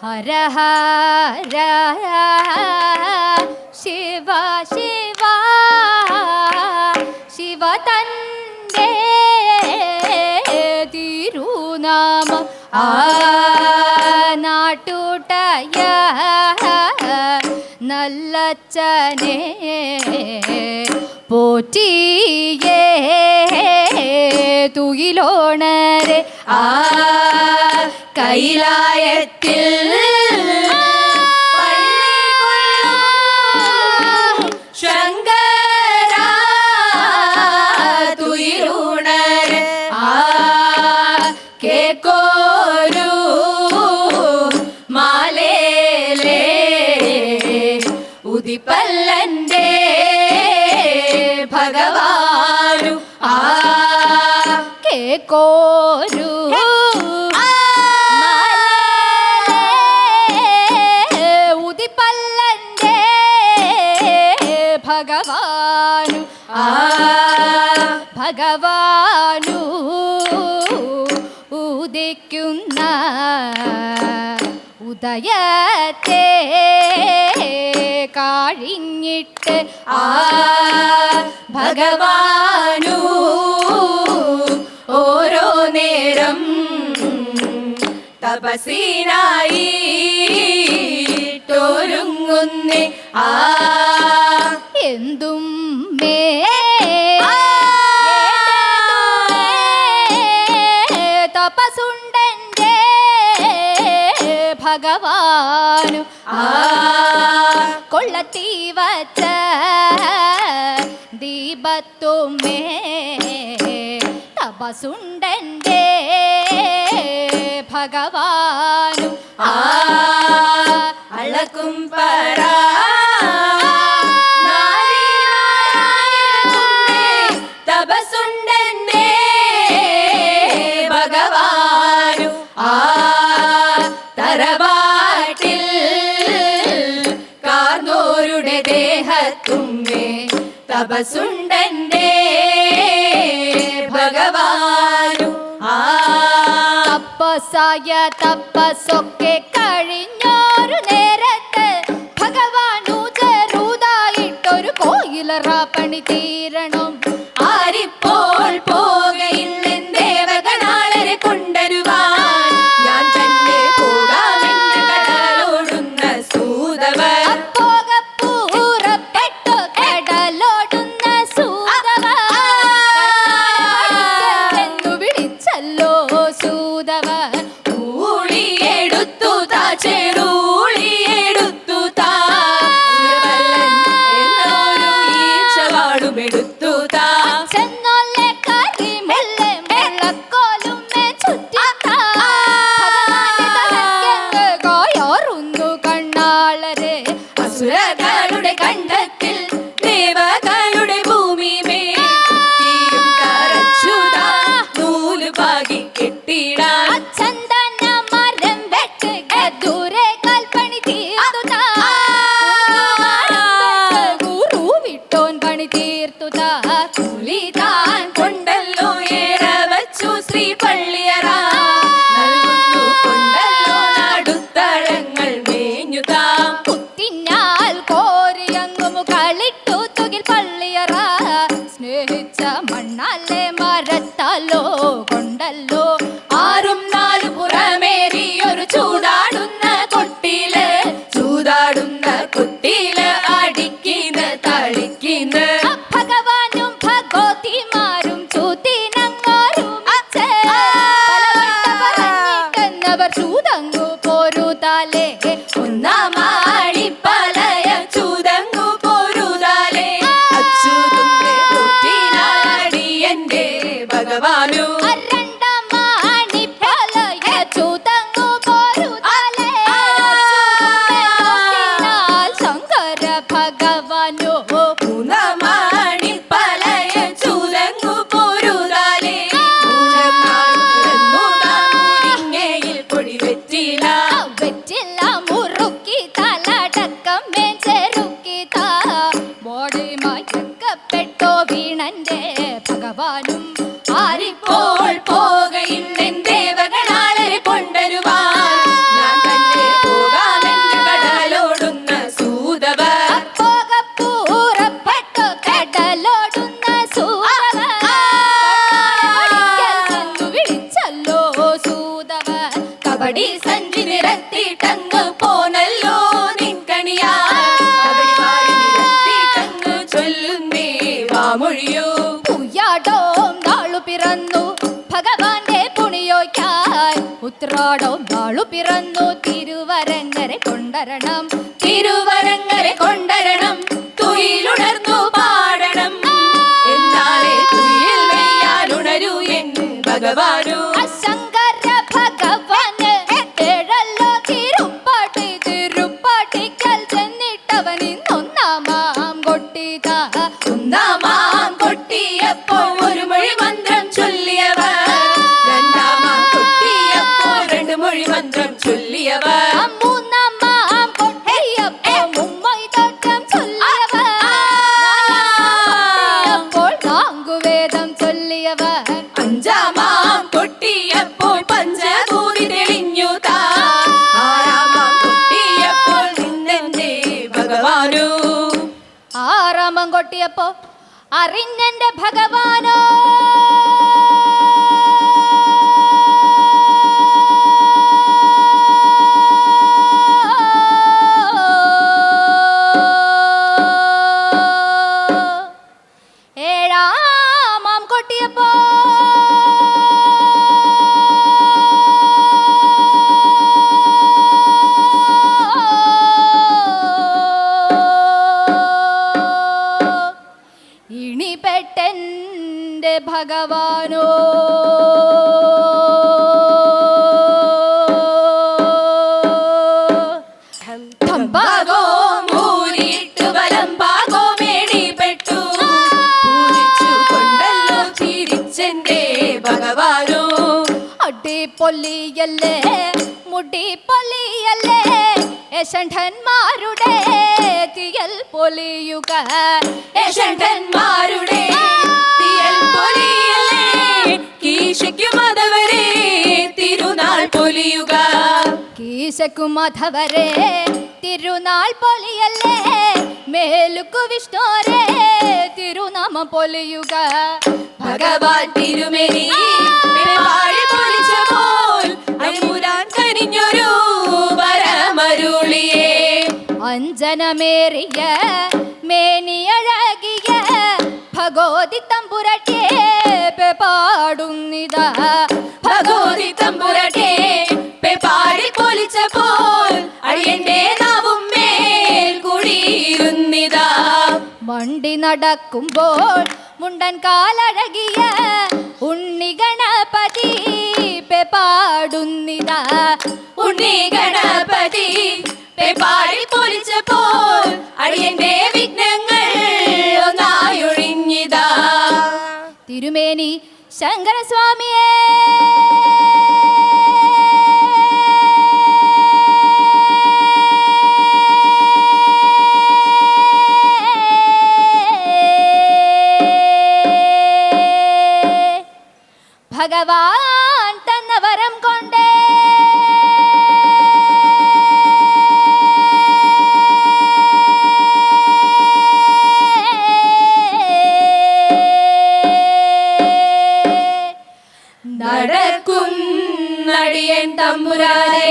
ഹര ഹര ശിവ ശിവ ശിവ തന്റെ തിരുനാമം നാട്ടുടയ നല്ലച്ഛനെ പോറ്റിയേ തുയിലോണരെ കൈലായത്തിൽ ശങ്കര തുയിലൂണരെ കേക്കോരു മാലേലേ ഉദിപ്പല്ലന്റെ ഭഗവാനു കേക്കോരു ഉദിപ്പല്ലന്റെ ഭഗവാനു ഭഗവാനു ഉദിക്കുന്ന ഉദയത്തെ കാഴിഞ്ഞിട്ട് ഭഗവാനു ഓരോ നേരം തപസ്സിനായി തോരുങ്ങുന്നേ എന്തും മേ തപസുണ്ടന്റെ ഭഗവാനു കൊള്ളത്തി വച്ച ദീപത്തുമേ തപസുണ്ടന്റെ ഭഗവാനു അളക്കും പരാ തപസുണ്ടന്റെ ഭഗവാനു തറവാട്ടിൽ കാർന്നോരുടെ ദേഹത്തുമ്മേ തപസുണ്ടന്റെ ഭഗവാനു തപസായ തപസ്സൊക്കെ കഴിഞ്ഞൊരു നേരത്ത് ഭഗവാനു ചെറുതായിട്ടൊരു കോയിലറ പണി തീരണം ആരിപ്പോൾ പോകയില്ലെൻ ദേവഗണാളരെ കൊണ്ടുവരുവാൻ ഞാൻ തന്നെ പോകാമെന്ന് കടലോടുന്ന സൂതവർ പോകപ്പൂറപ്പെട്ടു കടലോടുന്ന സൂതവർ എന്ന് വിളിച്ചല്ലോ സൂതവർ ഊളിയെടുത്തു താ ചെറൂളിയെടുത്തു താ എന്നൊരു ഈച്ചവാടുമെടുത്തു താ ചെന്നോലെ കരി മെല്ലെ വെള്ളക്കോലും ചുറ്റിത്താ കോയോറുന്നു കണ്ണാളരെ അസുരകളുടെ കണ്ടത്തിൽ ദേവകളുടെ ഭൂമിമേ തീരും കരച്ചുതാ നൂല് പാകി കെട്ടിടാൻ ചന്ദന മരം വെട്ട് ദൂരെ കൽപ്പണി തീർത്തുതാ ഗുരു വിട്ടോൻ പണി തീർത്തുതാ കൂലി താൻ കൊണ്ടല്ലോ ഏറെ വച്ചു ശ്രീ പള്ളിയറ നൽകുന്നു കൊണ്ടല്ലോ നാടുത്തഴങ്ങൾ മേഞ്ഞുതാ കുത്തിനാൽ കോരിയങ്ങുമു കളിട്ടു തുകിൽ പള്ളിയറ സ്നേഹിച്ച മണ്ണാലെ മരത്താലോ കൊണ്ടല്ലോ ആറും നാലു പുറമേറി ഒരു ചൂതാടുന്ന കൊട്ടില് ചൂതാടുന്ന കുട്ടില് അടിക്കുന്ന തളിക്കുന്ന ഭഗവാനും ഭഗവതിമാരും ചൂത്തിനങ്ങോരും പറഞ്ഞിട്ടെന്നവർ ചൂതങ്ങു പോരുതാലേ ഒന്നാമാടിപ്പലയ ചൂതങ്ങു പോരുതാലേ അച്യുതുമ്പെ തൊട്ടിനാടിയന്റെ ഭഗവാനു രണ്ടാമാണിപ്പലയ ചൂതങ്ങു പോരുതാലേ ശങ്കര ഭഗവാനു മൂന്നാമാണിപ്പലയ ചൂതങ്ങു പോരുതാലേ മുരിങ്ങയിൽ പൊടി വെറ്റില വെറ്റില മുറുക്കി തലടക്കം ചെറുക്കി താ ബോഡി മയക്കപ്പെട്ടോ വീണന്റെ ഭഗവാനും ആരിപ്പോൾ പോകയില്ലെൻ ദേവഗണാളരെ കൊണ്ടുവരുവാൻ ഞാൻ തന്നെ പിറന്നു ഭഗവാന്റെ പുണിയോയ്ക്കായി ഉത്രാടവും നാളു പിറന്നു തിരുവരങ്ങര കൊണ്ടരണം തിരുവരങ്ങര കൊണ്ടരണം തുയിലുണർന്നു പാടണം എന്നാലേ തുയിൽ മെയ്യാലുണരൂ എൻ ഭഗവാനു ശങ്കര ഭഗവാന് ഏഴല്ലോ തിരുപ്പാട്ടി തിരുപ്പാട്ടിക്കൽ ചെന്നിട്ടവൻ ഇന്നൊന്നാമാം കൊട്ടിത ഒന്നാമാം കൊട്ടിയപ്പോൾ ഒരു മൊഴി മന്ത്രം ചൊല്ലിയവർ രണ്ടാമാം കൊട്ടിയപ്പോൾ രണ്ട് മൊഴി മന്ത്രം ചൊല്ലിയവർ മൂന്നാമാം കൊട്ടിയപ്പോൾ മുമ്മൈതട്ടം ചൊല്ലിയവർ അപ്പോൾ നാങ്കുവേദം ചൊല്ലിയവർ അഞ്ചാമാം കൊട്ടിയപ്പോൾ പഞ്ചഭൂതി തെളിഞ്ഞു താ ആറാമാം കൊട്ടിയപ്പോൾ നിന്നെന്റെ ഭഗവാനു ആറാമം കൊട്ടിയപ്പോ അറിഞ്ഞെന്റെ ഭഗവാനോ ഏഴാമാം കൊട്ടിയപ്പോ ഇണിപ്പെട്ടെന്റെ ഭഗവാനോ ഭാഗോ മൂരിട്ടു വലം ഭാഗോ മേടിപ്പെട്ടു പൂജിച്ചു കൊണ്ടല്ലോ ചിരിച്ചെന്റെ ഭഗവാനോ അടിപൊളിയല്ലേ മുടിപൊളിയല്ലേ യശണ്ഠന്മാരുടെ തിയൽ പൊലിയുക യശണ്ഠന്മാരുടെ തിയൽ പൊലിയല്ലേ കീശയ്ക്കു മതവരെ തിരുനാൾ പൊലിയുക കീശക്കു മധവരെ തിരുനാൾ പൊലിയല്ലേ മേലുക്കു വിഷ്ണോരെ തിരുനാമം പൊലിയുക ഭഗവാൻ തിരുമേനി പാടി പൊലിച്ചപ്പോൾ അമ്പുരാൻ കനിഞ്ഞൊരു പരമരുളിയേ അഞ്ജനമേറിയ മേനിയഴകിയ ഭഗവതി തമ്പുരട്ടെ പാടുന്നിതാ ഭഗവതി തമ്പുരട്ടെ പാടി പൊലിച്ചപ്പോൾ അടിയന്റെ നാവും മേൽ കുടിയിരുന്നിതാ മണ്ടി നടക്കുമ്പോൾ മുണ്ടൻ കാലഴകിയ ഉണ്ണി ഗണപതി പാടുന്നിതാ ഉണ്ണി ഗണപതി പാടി പൊലിച്ചപ്പോൾ അടിയന്റെ വിഘ്നങ്ങൾ ഒന്നായൊഴിഞ്ഞിതാ തിരുമേനി ശങ്കരസ്വാമിയേ ഭഗവാൻ തന്ന വരം കൊണ്ടേ നടക്കും നടിയൻ തമ്പുരാനേ